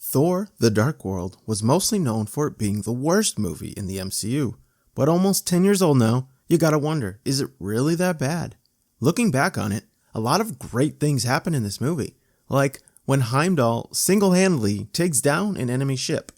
Thor The Dark World was mostly known for it being the worst movie in the MCU, but almost 10 years old now, you gotta wonder, is it really that bad? Looking back on it, a lot of great things happen in this movie, like when Heimdall single-handedly takes down an enemy ship.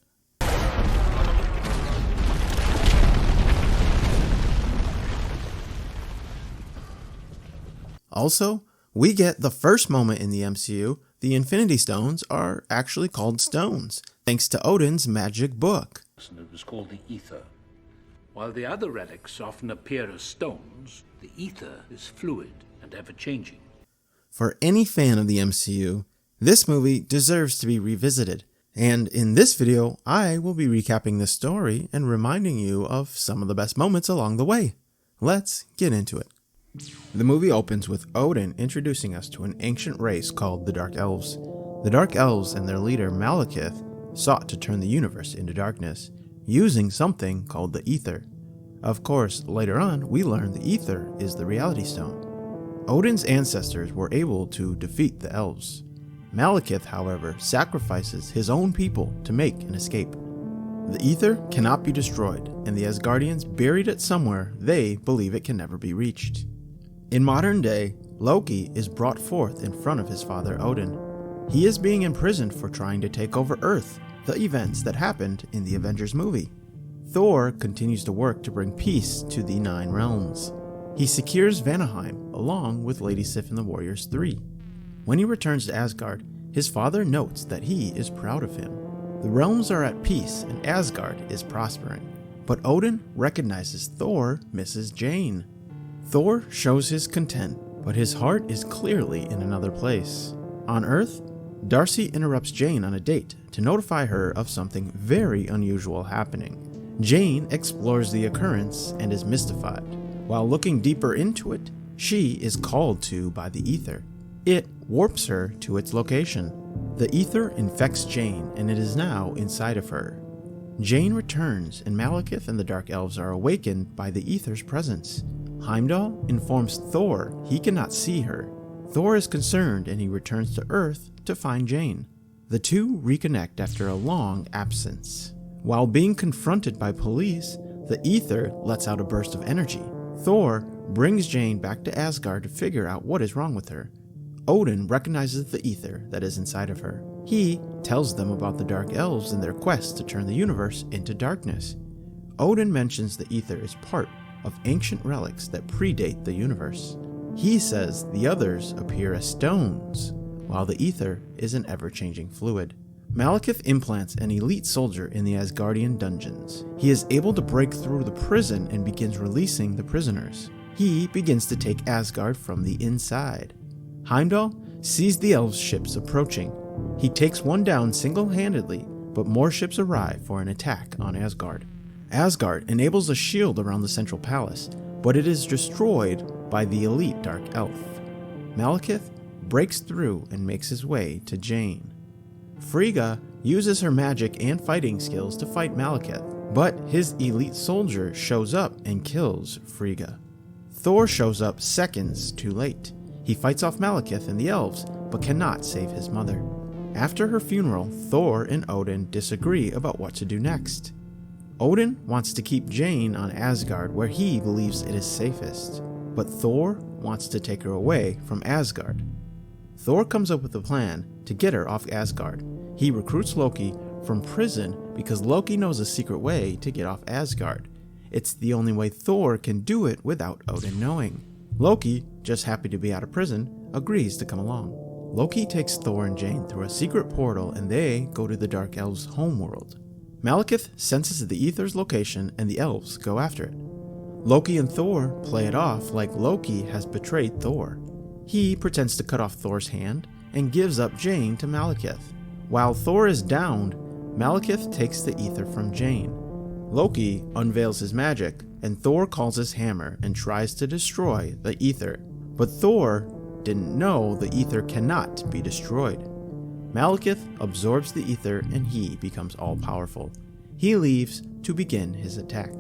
Also, we get the first moment in the MCU the Infinity Stones are actually called stones, thanks to Odin's magic book. It was called the ether. While the other relics often appear as stones, the ether is fluid and ever-changing. For any fan of the MCU, this movie deserves to be revisited, and in this video, I will be recapping the story and reminding you of some of the best moments along the way. Let's get into it. The movie opens with Odin introducing us to an ancient race called the Dark Elves. The Dark Elves and their leader Malekith sought to turn the universe into darkness, using something called the Ether. Of course, later on, we learn the Ether is the Reality Stone. Odin's ancestors were able to defeat the Elves. Malekith, however, sacrifices his own people to make an escape. The Ether cannot be destroyed, and the Asgardians buried it somewhere they believe it can never be reached. In modern day, Loki is brought forth in front of his father Odin. He is being imprisoned for trying to take over Earth, the events that happened in the Avengers movie. Thor continues to work to bring peace to the Nine Realms. He secures Vanaheim along with Lady Sif and the Warriors 3. When he returns to Asgard, his father notes that he is proud of him. The realms are at peace and Asgard is prospering, but Odin recognizes Thor misses Jane. Thor shows his content, but his heart is clearly in another place. On Earth, Darcy interrupts Jane on a date to notify her of something very unusual happening. Jane explores the occurrence and is mystified. While looking deeper into it, she is called to by the Ether. It warps her to its location. The Ether infects Jane and it is now inside of her. Jane returns and Malekith and the Dark Elves are awakened by the Ether's presence. Heimdall informs Thor he cannot see her. Thor is concerned and he returns to Earth to find Jane. The two reconnect after a long absence. While being confronted by police, the Ether lets out a burst of energy. Thor brings Jane back to Asgard to figure out what is wrong with her. Odin recognizes the Ether that is inside of her. He tells them about the Dark Elves and their quest to turn the universe into darkness. Odin mentions the Ether is part of ancient relics that predate the universe. He says the others appear as stones, while the Ether is an ever-changing fluid. Malekith implants an elite soldier in the Asgardian dungeons. He is able to break through the prison and begins releasing the prisoners. He begins to take Asgard from the inside. Heimdall sees the elves' ships approaching. He takes one down single-handedly, but more ships arrive for an attack on Asgard. Asgard enables a shield around the central palace, but it is destroyed by the elite Dark Elf. Malekith breaks through and makes his way to Jane. Frigga uses her magic and fighting skills to fight Malekith, but his elite soldier shows up and kills Frigga. Thor shows up seconds too late. He fights off Malekith and the elves, but cannot save his mother. After her funeral, Thor and Odin disagree about what to do next. Odin wants to keep Jane on Asgard where he believes it is safest, but Thor wants to take her away from Asgard. Thor comes up with a plan to get her off Asgard. He recruits Loki from prison because Loki knows a secret way to get off Asgard. It's the only way Thor can do it without Odin knowing. Loki, just happy to be out of prison, agrees to come along. Loki takes Thor and Jane through a secret portal and they go to the Dark Elves' homeworld. Malekith senses the Ether's location and the elves go after it. Loki and Thor play it off like Loki has betrayed Thor. He pretends to cut off Thor's hand and gives up Jane to Malekith. While Thor is downed, Malekith takes the Ether from Jane. Loki unveils his magic and Thor calls his hammer and tries to destroy the Ether. But Thor didn't know the Ether cannot be destroyed. Malekith absorbs the Ether and he becomes all-powerful. He leaves to begin his attack.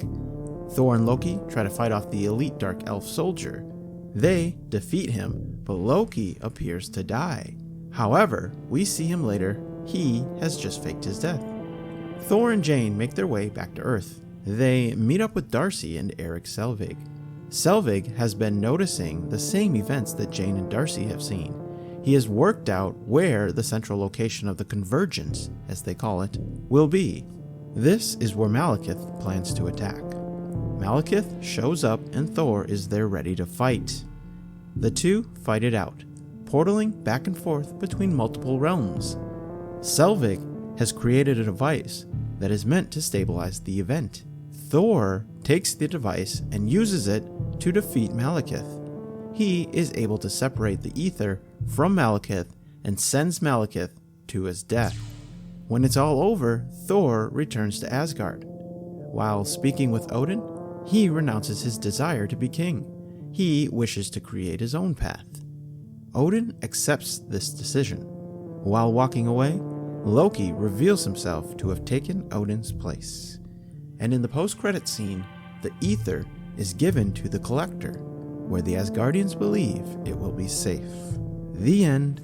Thor and Loki try to fight off the elite Dark Elf soldier. They defeat him, but Loki appears to die. However, we see him later he has just faked his death. Thor and Jane make their way back to Earth. They meet up with Darcy and Eric Selvig. Selvig has been noticing the same events that Jane and Darcy have seen. He has worked out where the central location of the convergence, as they call it, will be. This is where Malekith plans to attack. Malekith shows up and Thor is there ready to fight. The two fight it out, portaling back and forth between multiple realms. Selvig has created a device that is meant to stabilize the event. Thor takes the device and uses it to defeat Malekith. He is able to separate the ether from Malekith and sends Malekith to his death. When it's all over, Thor returns to Asgard. While speaking with Odin, he renounces his desire to be king. He wishes to create his own path. Odin accepts this decision. While walking away, Loki reveals himself to have taken Odin's place. And in the post-credit scene, the ether is given to the Collector, where the Asgardians believe it will be safe. The end.